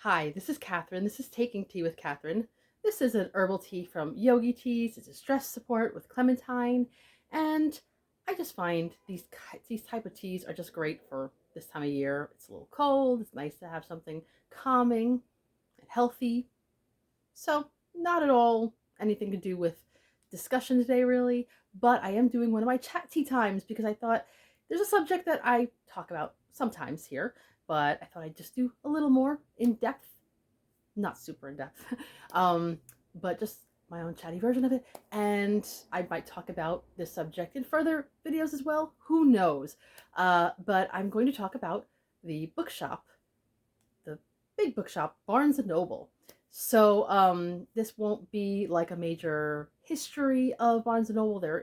Hi, this is Catherine. This is Taking Tea with Catherine. This is an herbal tea from Yogi Teas. It's a stress support with clementine, and I just find these type of teas are just great for this time of year. It's a little cold. It's nice to have something calming and healthy. So, not at all anything to do with discussion today, really, but I am doing one of my chat tea times because I thought there's a subject that I talk about sometimes here, but I thought I'd just do a little more in depth, not super in depth, um, but just my own chatty version of it. And I might talk about this subject in further videos as well. Who knows? But I'm going to talk about the bookshop, the big bookshop, Barnes and Noble. So this won't be like a major history of Barnes and Noble. There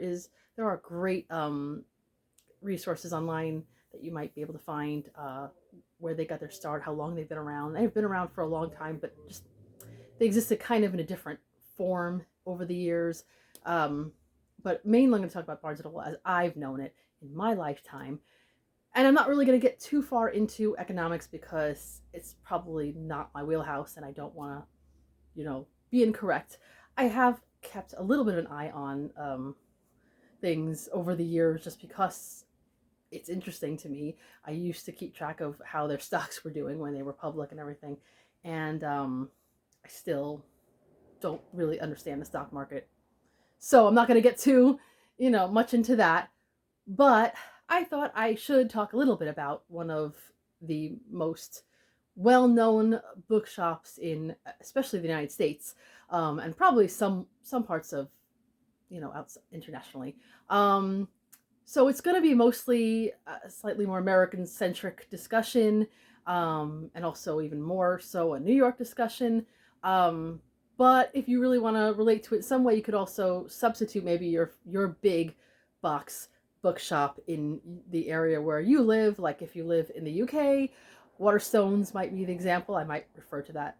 are great resources online that you might be able to find where they got their start, how long they've been around. They've been around for a long time, but just they existed kind of in a different form over the years. But mainly I'm going to talk about Barnes and Noble as I've known it in my lifetime. And I'm not really going to get too far into economics because it's probably not my wheelhouse and I don't want to, be incorrect. I have kept a little bit of an eye on things over the years just because it's interesting to me. I used to keep track of how their stocks were doing when they were public and everything. And I still don't really understand the stock market. So I'm not going to get too, much into that. But I thought I should talk a little bit about one of the most well-known bookshops in especially the United States, and probably some parts of outside, internationally. So it's going to be mostly a slightly more American-centric discussion, and also even more so a New York discussion. But if you really want to relate to it some way, you could also substitute maybe your big box bookshop in the area where you live. Like if you live in the UK, Waterstones might be the example. I might refer to that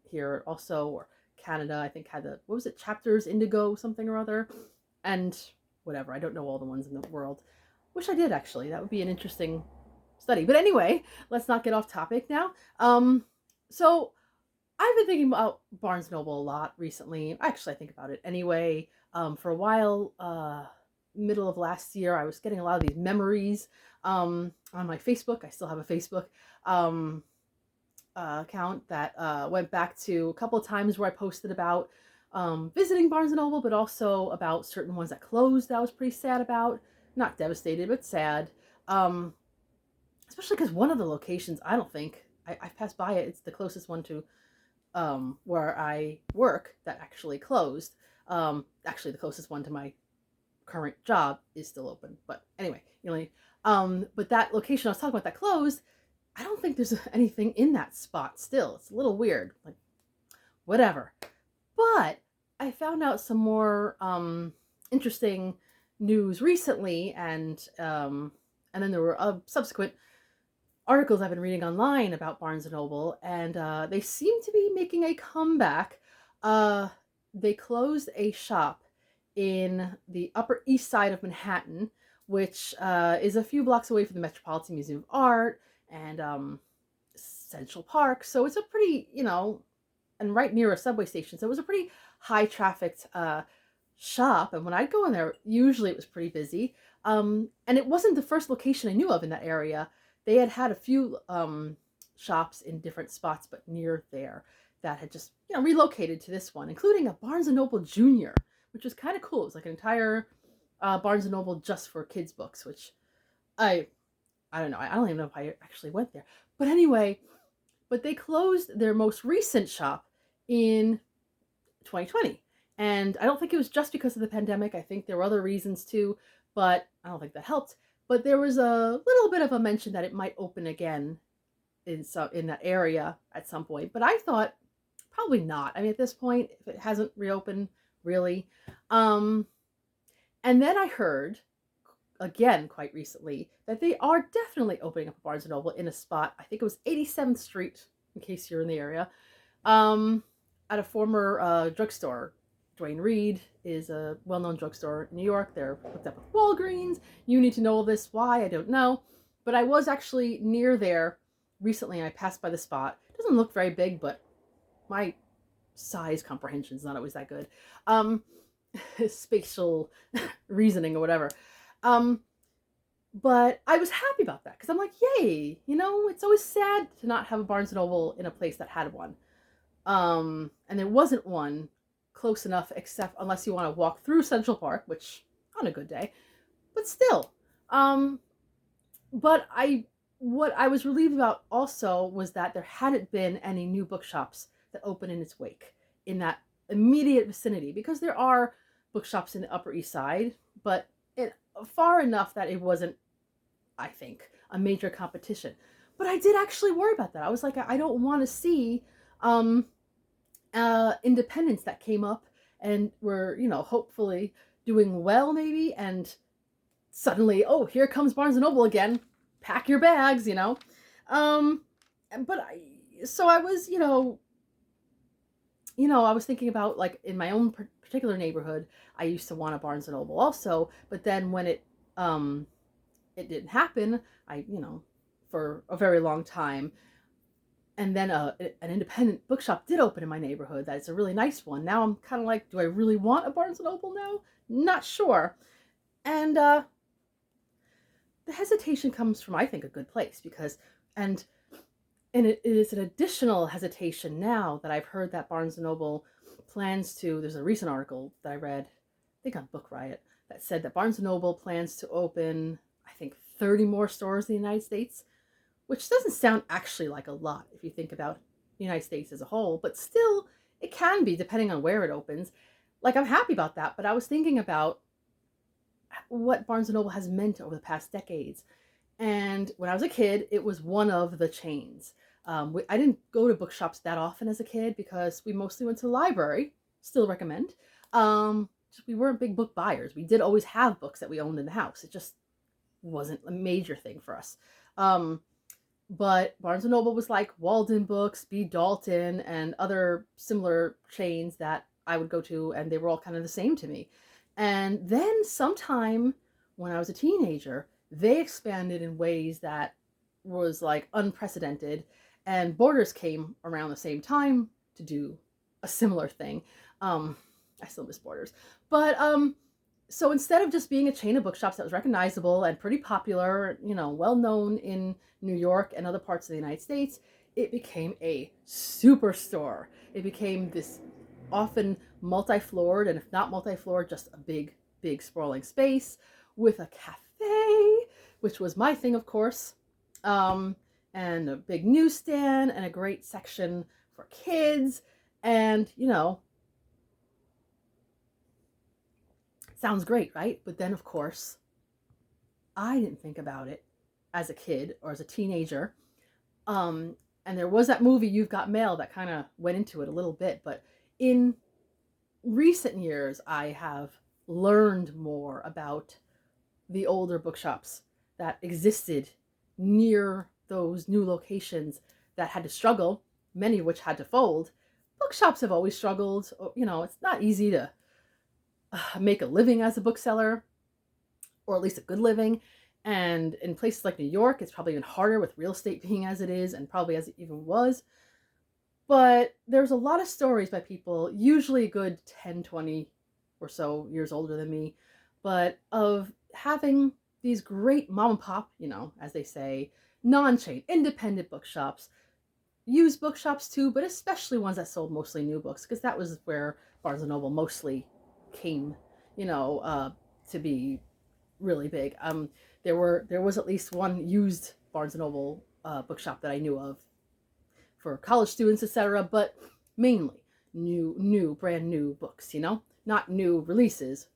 here also, or Canada. I think had what was it, Chapters Indigo something or other, and whatever. I don't know all the ones in the world. Wish I did actually. That would be an interesting study. But anyway, let's not get off topic now. So I've been thinking about Barnes Noble a lot recently. Actually, I think about it anyway. For a while, middle of last year, I was getting a lot of these memories on my Facebook. I still have a Facebook account that went back to a couple of times where I posted about visiting Barnes and Noble, but also about certain ones that closed that I was pretty sad about. Not devastated, but sad. Especially because one of the locations, I don't think, I've passed by it. It's the closest one to where I work that actually closed. Actually, the closest one to my current job is still open. But anyway, but that location I was talking about that closed, I don't think there's anything in that spot still. It's a little weird. Like, whatever. But I found out some more interesting news recently, and then there were subsequent articles I've been reading online about Barnes and Noble, and they seem to be making a comeback. They closed a shop in the Upper East Side of Manhattan, which is a few blocks away from the Metropolitan Museum of Art and Central Park. So it's a pretty, and right near a subway station. So it was a pretty high trafficked shop. And when I'd go in there, usually it was pretty busy. And it wasn't the first location I knew of in that area. They had a few shops in different spots, but near there that had just relocated to this one, including a Barnes and Noble Junior, which was kind of cool. It was like an entire Barnes and Noble just for kids books, which I don't know. I don't even know if I actually went there. But anyway, but they closed their most recent shop in 2020. And I don't think it was just because of the pandemic. I think there were other reasons too, but I don't think that helped. But there was a little bit of a mention that it might open again in that area at some point. But I thought probably not. I mean, at this point, if it hasn't reopened, really. And then I heard again quite recently that they are definitely opening up a Barnes and Noble in a spot. I think it was 87th Street, in case you're in the area, at a former drugstore. Duane Reade is a well-known drugstore in New York. They're hooked up with Walgreens. You need to know this. Why? I don't know. But I was actually near there recently I passed by the spot. It doesn't look very big, but my size comprehension is not always that good. Um, spatial reasoning or whatever. Um, but I was happy about that because I'm like, yay, it's always sad to not have a Barnes and Noble in a place that had one. And there wasn't one close enough, except unless you want to walk through Central Park, which on a good day, but still. Um, but what I was relieved about also was that there hadn't been any new bookshops that opened in its wake in that immediate vicinity, because there are bookshops in the Upper East Side, but far enough that it wasn't, I think, a major competition. But I did actually worry about that. I was like, I don't want to see um, independents that came up and were, hopefully doing well, maybe, and suddenly, oh, here comes Barnes and Noble again. Pack your bags, Um, but I was, I was thinking about, like, in my own particular neighborhood, I used to want a Barnes and Noble also, but then when it didn't happen, for a very long time. And then an independent bookshop did open in my neighborhood. That's a really nice one. Now I'm kind of like, do I really want a Barnes and Noble now? Not sure. And the hesitation comes from, I think, a good place, because, and it is an additional hesitation now that I've heard that Barnes and Noble plans to. There's a recent article that I read, I think on Book Riot, that said that Barnes and Noble plans to open, I think, 30 more stores in the United States, which doesn't sound actually like a lot if you think about the United States as a whole, but still, it can be depending on where it opens. Like, I'm happy about that, but I was thinking about what Barnes & Noble has meant over the past decades. And when I was a kid, it was one of the chains. I didn't go to bookshops that often as a kid because we mostly went to the library. Still recommend. We weren't big book buyers. We did always have books that we owned in the house. It just wasn't a major thing for us. But Barnes & Noble was like Walden Books, B. Dalton, and other similar chains that I would go to, and they were all kind of the same to me. And then sometime when I was a teenager, they expanded in ways that was like unprecedented, and Borders came around the same time to do a similar thing. I still miss Borders. But so instead of just being a chain of bookshops that was recognizable and pretty popular, well known in New York and other parts of the United States, it became a superstore. It became this often multi-floored, and if not multi-floored, just a big, big sprawling space with a cafe, which was my thing, of course, and a big newsstand and a great section for kids. And, sounds great, right? But then, of course, I didn't think about it as a kid or as a teenager. And there was that movie, You've Got Mail, that kind of went into it a little bit. But in recent years, I have learned more about the older bookshops that existed near those new locations that had to struggle, many of which had to fold. Bookshops have always struggled. It's not easy to make a living as a bookseller, or at least a good living. And in places like New York, it's probably even harder with real estate being as it is, and probably as it even was. But there's a lot of stories by people, usually a good 10, 20 or so years older than me, but of having these great mom and pop, as they say, non-chain, independent bookshops, used bookshops too, but especially ones that sold mostly new books, because that was where Barnes & Noble mostly came, to be really big. There was at least one used Barnes & Noble bookshop that I knew of for college students, etc., but mainly brand new books, not new releases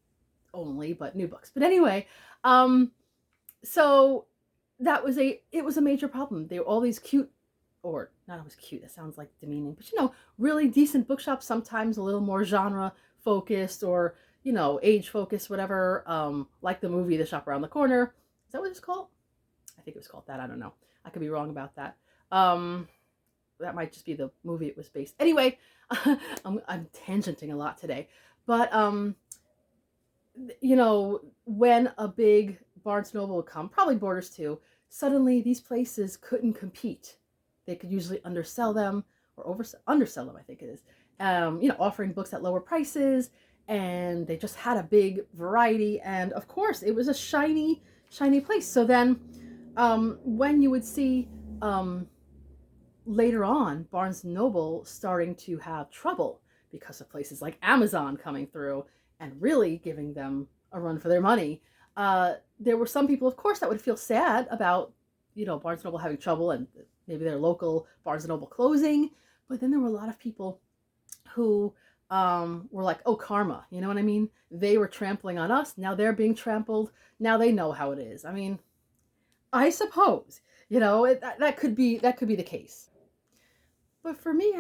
only, but new books. But anyway, so it was a major problem. They were all these cute, or not always cute, that sounds like demeaning, but really decent bookshops, sometimes a little more genre focused, or age focused, whatever, like the movie The Shop Around the Corner. Is that what it's called? I think it was called that. I don't know. I could be wrong about that. That might just be the movie it was based. Anyway, I'm tangenting a lot today. But when a big Barnes Noble would come, probably Borders too, suddenly these places couldn't compete they could usually undersell them or undersell them, I think it is. Offering books at lower prices, and they just had a big variety. And of course, it was a shiny place. So then, when you would see later on Barnes and Noble starting to have trouble because of places like Amazon coming through and really giving them a run for their money, there were some people, of course, that would feel sad about, Barnes and Noble having trouble and maybe their local Barnes and Noble closing. But then there were a lot of people who were like, oh, karma, you know what I mean? They were trampling on us. Now they're being trampled. Now they know how it is. I mean, I suppose, that could be the case. But for me,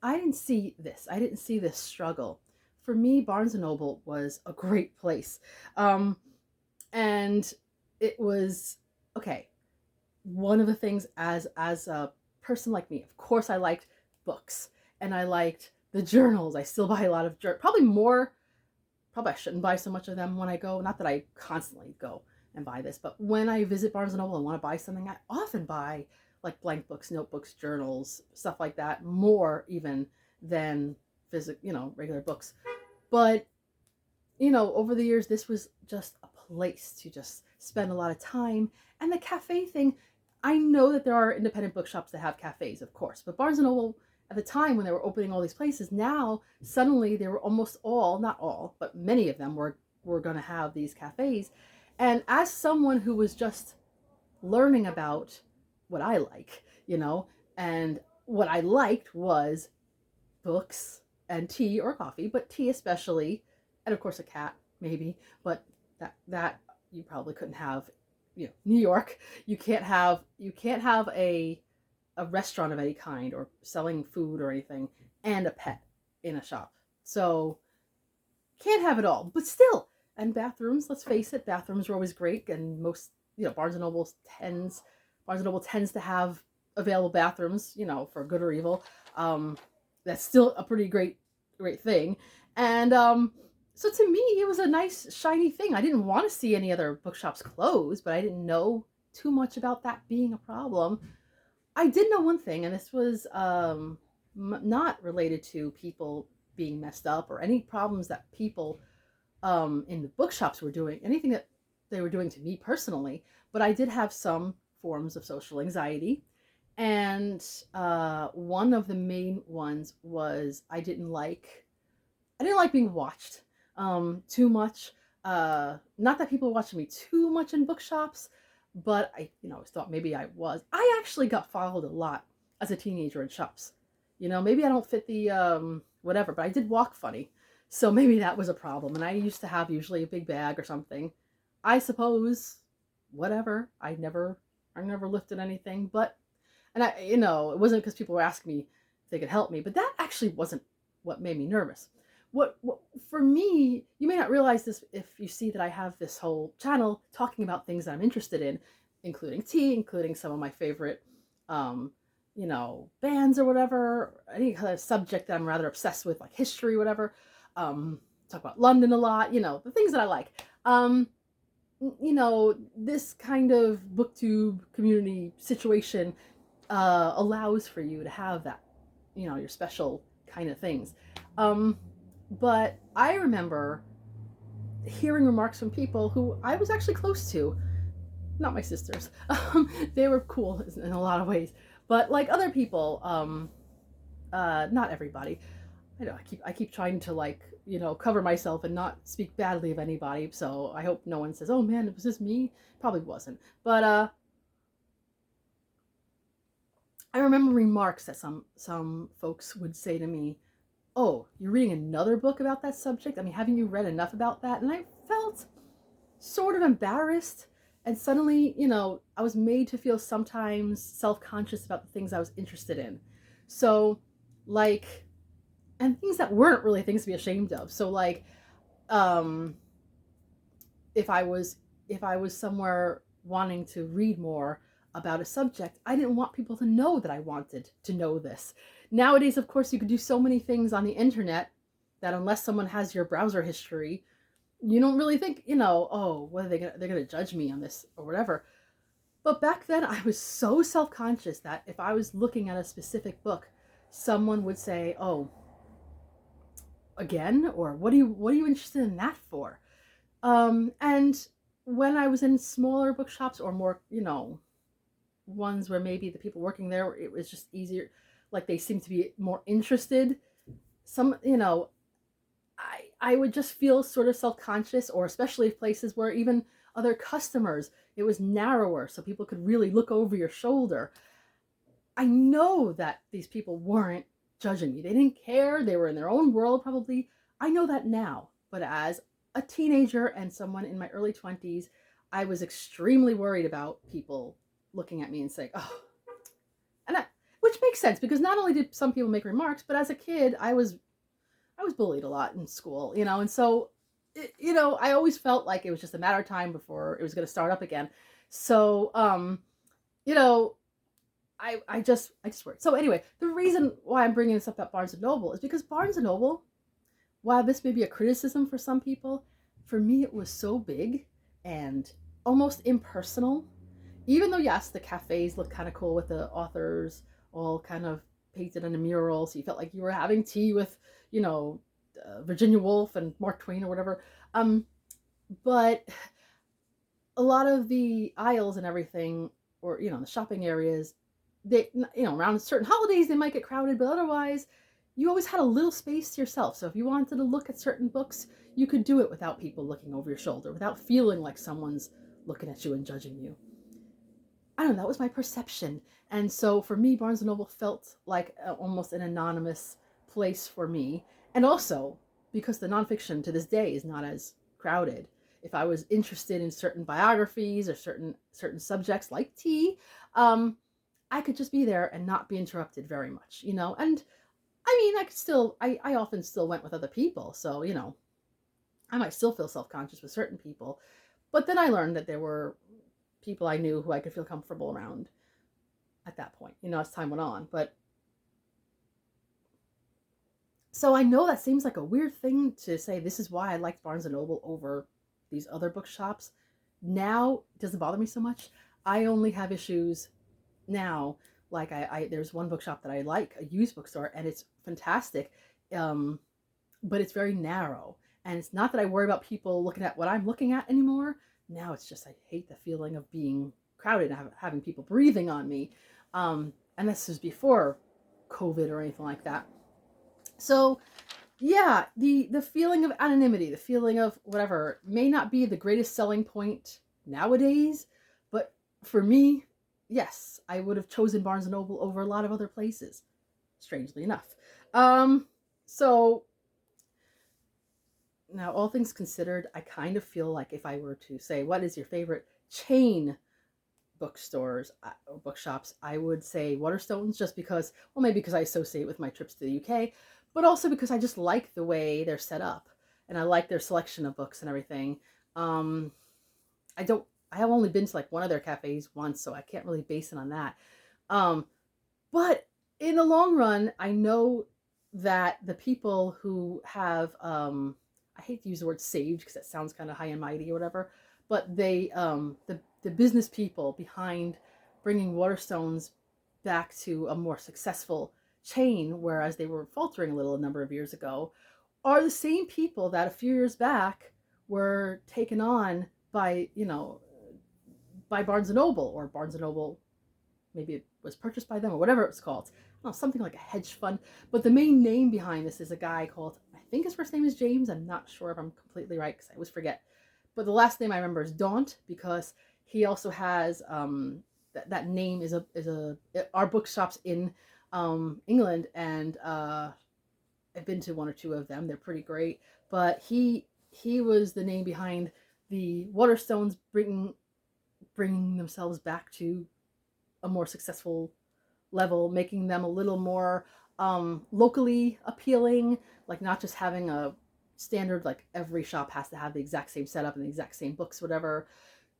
I didn't see this. I didn't see this struggle. For me, Barnes and Noble was a great place. Um, and it was okay. One of the things, as a person like me, of course I liked books and I liked the journals. I still buy a lot of probably I shouldn't buy so much of them when I go. Not that I constantly go and buy this, but when I visit Barnes and Noble and want to buy something, I often buy like blank books, notebooks, journals, stuff like that, more even than regular books. But over the years, this was just a place to just spend a lot of time. And the cafe thing, I know that there are independent bookshops that have cafes, of course, but Barnes and Noble at the time when they were opening all these places, now suddenly they were almost all, not all, but many of them were going to have these cafes. And as someone who was just learning about what I like, and what I liked was books and tea or coffee, but tea especially, and of course a cat maybe, but that you probably couldn't have, New York. You can't have a restaurant of any kind or selling food or anything and a pet in a shop. So can't have it all, but still. And bathrooms, let's face it, bathrooms are always great, and most, Barnes and Noble tends to have available bathrooms, for good or evil. That's still a pretty great thing. And so to me, it was a nice shiny thing. I didn't want to see any other bookshops close, but I didn't know too much about that being a problem. I did know one thing, and this was not related to people being messed up or any problems that people in the bookshops were doing, anything that they were doing to me personally, but I did have some forms of social anxiety. And one of the main ones was I didn't like being watched too much. Not that people were watching me too much in bookshops, but I thought maybe I was. I actually got followed a lot as a teenager in shops. Maybe I don't fit the whatever, but I did walk funny. So maybe that was a problem. And I used to have usually a big bag or something. I suppose, whatever. I never lifted anything, but, and it wasn't because people were asking me if they could help me, but that actually wasn't what made me nervous. What for me, you may not realize this if you see that I have this whole channel talking about things that I'm interested in, including tea, including some of my favorite, bands or whatever, any kind of subject that I'm rather obsessed with, like history, whatever. Talk about London a lot, the things that I like. This kind of booktube community situation allows for you to have that, your special kind of things. But I remember hearing remarks from people who I was actually close to, not my sisters. They were cool in a lot of ways, but like other people, not everybody. I keep trying to cover myself and not speak badly of anybody. So I hope no one says, "Oh man, was this me?" Probably wasn't. But I remember remarks that some folks would say to me, "Oh, you're reading another book about that subject? I mean, haven't you read enough about that?" And I felt sort of embarrassed. And suddenly, I was made to feel sometimes self-conscious about the things I was interested in. So, and things that weren't really things to be ashamed of. So, um, if I was somewhere wanting to read more about a subject, I didn't want people to know that I wanted to know this. Nowadays, of course, you can do so many things on the internet that unless someone has your browser history, you don't really think, oh, what are they're gonna judge me on this or whatever. But back then, I was so self conscious that if I was looking at a specific book, someone would say, "Oh, again?" Or what are you interested in that for? And when I was in smaller bookshops or more, ones where maybe the people working there, it was just easier, like they seemed to be more interested. Some, I would just feel sort of self conscious, or especially places where even other customers, it was narrower, so people could really look over your shoulder. I know that these people weren't judging me. They didn't care. They were in their own world, probably. I know that now. But as a teenager and someone in my early 20s, I was extremely worried about people looking at me and saying, "Oh," and that, which makes sense because not only did some people make remarks, but as a kid, I was bullied a lot in school, and so, I always felt like it was just a matter of time before it was going to start up again. So, you know, I just worked. So anyway, the reason why I'm bringing this up about Barnes and Noble is because Barnes and Noble, while this may be a criticism for some people, for me it was so big and almost impersonal. Even though yes, the cafes looked kind of cool with the authors all kind of painted in a mural, so you felt like you were having tea with, you know, Virginia Woolf and Mark Twain or whatever. Um, but a lot of the aisles and everything, or the shopping areas, they around certain holidays they might get crowded, but otherwise you always had a little space to yourself. So if you wanted to look at certain books, you could do it without people looking over your shoulder, without feeling like someone's looking at you and judging you. I don't know, that was my perception. And so for me, Barnes and Noble felt like almost an anonymous place for me. And also because the nonfiction to this day is not as crowded. If I was interested in certain biographies or certain subjects like tea, um, I could just be there and not be interrupted very much. And I mean, I often still went with other people. So, I might still feel self conscious with certain people. But then I learned that there were people I knew who I could feel comfortable around at that point, as time went on. But so I know that seems like a weird thing to say. This is why I liked Barnes and Noble over these other bookshops. Now it doesn't bother me so much. I only have issues now. Like there's one bookshop that I like, a used bookstore, and it's fantastic. Um, but it's very narrow. And it's not that I worry about people looking at what I'm looking at anymore. Now it's just I hate the feeling of being crowded and having people breathing on me. And this was before COVID or anything like that. So yeah, the feeling of anonymity, the feeling of whatever may not be the greatest selling point nowadays, but for me, yes, I would have chosen Barnes and Noble over a lot of other places, strangely enough. So now, all things considered, I kind of feel like if I were to say, what is your favorite chain bookstores or bookshops, I would say Waterstones, just because, well, maybe because I associate with my trips to the UK, but also because I just like the way they're set up and I like their selection of books and everything. Um, I don't, I have only been to like one of their cafes once, so I can't really base it on that. Um, but in the long run, I know that the people who have, I hate to use the word saved because that sounds kind of high and mighty or whatever, but the business people behind bringing Waterstones back to a more successful chain, whereas they were faltering a little a number of years ago, are the same people that a few years back were taken on by, by Barnes and Noble, or Barnes and Noble, maybe it was purchased by them or whatever it's called. No, something like a hedge fund. But the main name behind this is a guy called, I think his first name is James. I'm not sure if I'm completely right because I always forget. But the last name I remember is Daunt, because he also has that name is our bookshops in England, and I've been to one or two of them. They're pretty great. But he was the name behind the Waterstones bringing themselves back to a more successful level, making them a little more locally appealing, like not just having a standard, like every shop has to have the exact same setup and the exact same books, whatever.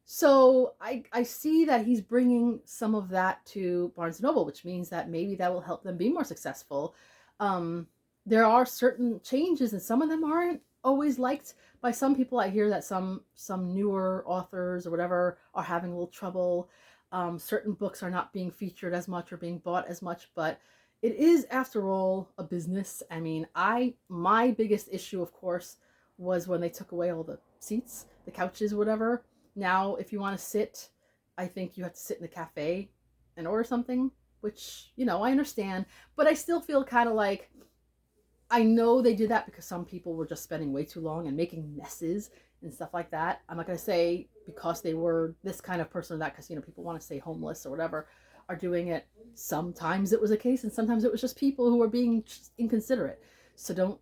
So I see that he's bringing some of that to Barnes and Noble, which means that maybe that will help them be more successful. There are certain changes, and some of them aren't always liked by some people. I hear that some newer authors or whatever are having a little trouble. Certain books are not being featured as much or being bought as much, but it is, after all, a business. I mean, my biggest issue, of course, was when they took away all the seats, the couches, whatever. Now, if you want to sit, I think you have to sit in the cafe and order something, which, I understand, but I still feel kind of like, I know they did that because some people were just spending way too long and making messes and stuff like that. I'm not going to say because they were this kind of person or that, because, people want to stay homeless or whatever, are doing it. Sometimes it was a case, and sometimes it was just people who were being inconsiderate. So don't,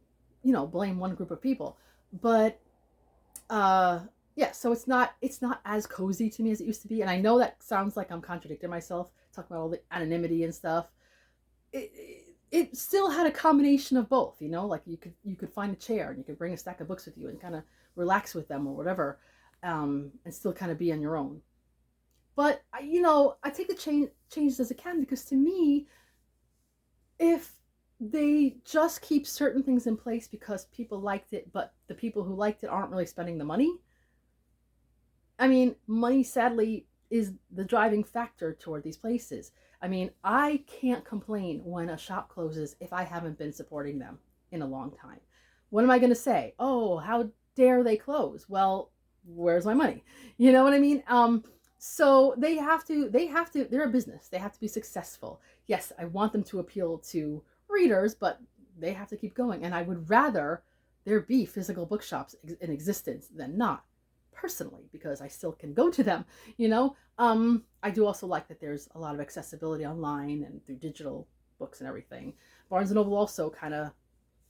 blame one group of people. But, yeah, so it's not as cozy to me as it used to be. And I know that sounds like I'm contradicting myself, talking about all the anonymity and stuff. It still had a combination of both, like you could find a chair and you could bring a stack of books with you and kind of relax with them or whatever, and still kind of be on your own. But I take the changes as it can, because to me, if they just keep certain things in place because people liked it, but the people who liked it aren't really spending the money. I mean, money sadly is the driving factor toward these places. I mean, I can't complain when a shop closes if I haven't been supporting them in a long time. What am I going to say? Oh, how dare they close? Well, where's my money? You know what I mean? So they're a business. They have to be successful. Yes, I want them to appeal to readers, but they have to keep going. And I would rather there be physical bookshops in existence than not, personally, because I still can go to them, I do also like that there's a lot of accessibility online and through digital books and everything. Barnes & Noble also kind of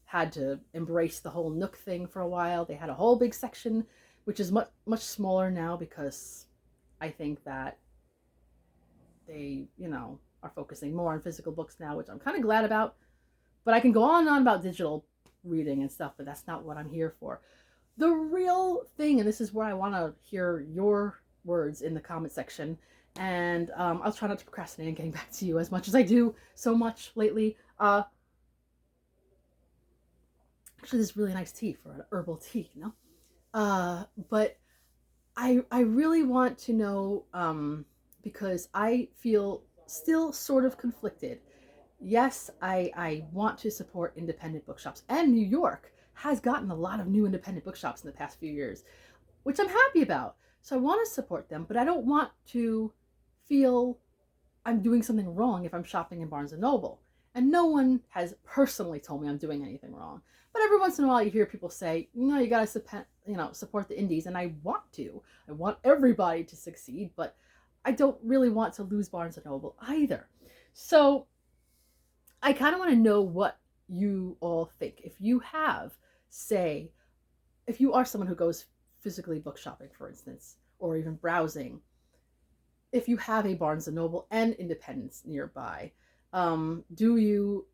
had to embrace the whole Nook thing for a while. They had a whole big section, which is much, much smaller now, because I think that they, are focusing more on physical books now, which I'm kind of glad about. But I can go on and on about digital reading and stuff, but that's not what I'm here for. The real thing, and this is where I want to hear your words in the comment section, and I'll try not to procrastinate and getting back to you as much as I do so much lately. Actually, this is really nice tea for an herbal tea, but I really want to know, because I feel still sort of conflicted. Yes, I want to support independent bookshops, and New York has gotten a lot of new independent bookshops in the past few years, which I'm happy about. So I want to support them, but I don't want to feel I'm doing something wrong if I'm shopping in Barnes & Noble. And no one has personally told me I'm doing anything wrong. But every once in a while you hear people say, you got to support the indies, and I want to. I want everybody to succeed, but I don't really want to lose Barnes & Noble either. So I kind of want to know what you all think. If you have, say, if you are someone who goes physically book shopping, for instance, or even browsing, if you have a Barnes & Noble and Independence nearby, do you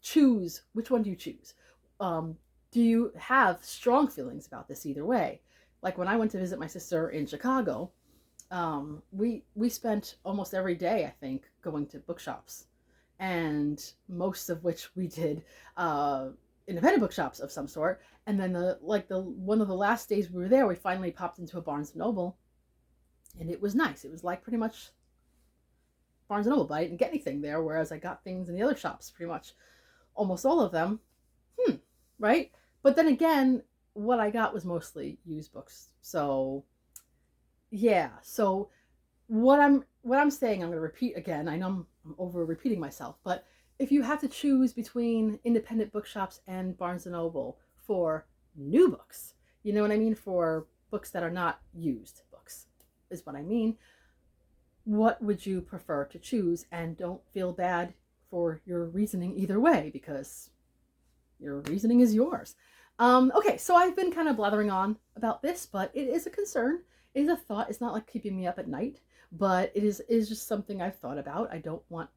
choose? Which one do you choose? Do you have strong feelings about this either way? Like when I went to visit my sister in Chicago, we spent almost every day, I think, going to bookshops, and most of which we did independent bookshops of some sort. And then the one of the last days we were there, we finally popped into a Barnes & Noble, and it was nice. It was like pretty much Barnes & Noble, but I didn't get anything there, whereas I got things in the other shops, pretty much almost all of them. Right? But then again, what I got was mostly used books. So yeah, so what I'm saying, I'm going to repeat again. I know I'm over repeating myself, but if you have to choose between independent bookshops and Barnes & Noble for new books, you know what I mean? For books that are not used books, is what I mean. What would you prefer to choose? And don't feel bad for your reasoning either way, because your reasoning is yours. Okay, so I've been kind of blathering on about this, but it is a concern. It is a thought. It's not like keeping me up at night, but it is just something I've thought about. I don't want,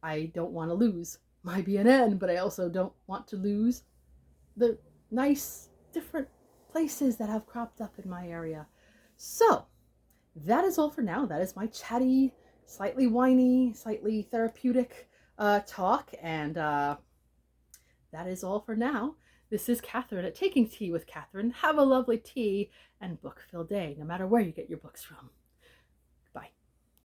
I don't want to lose my BNN, but I also don't want to lose the nice different places that have cropped up in my area. So that is all for now. That is my chatty, slightly whiny, slightly therapeutic talk, and that is all for now. This is Catherine at Taking Tea with Catherine. Have a lovely tea and book-filled day, no matter where you get your books from.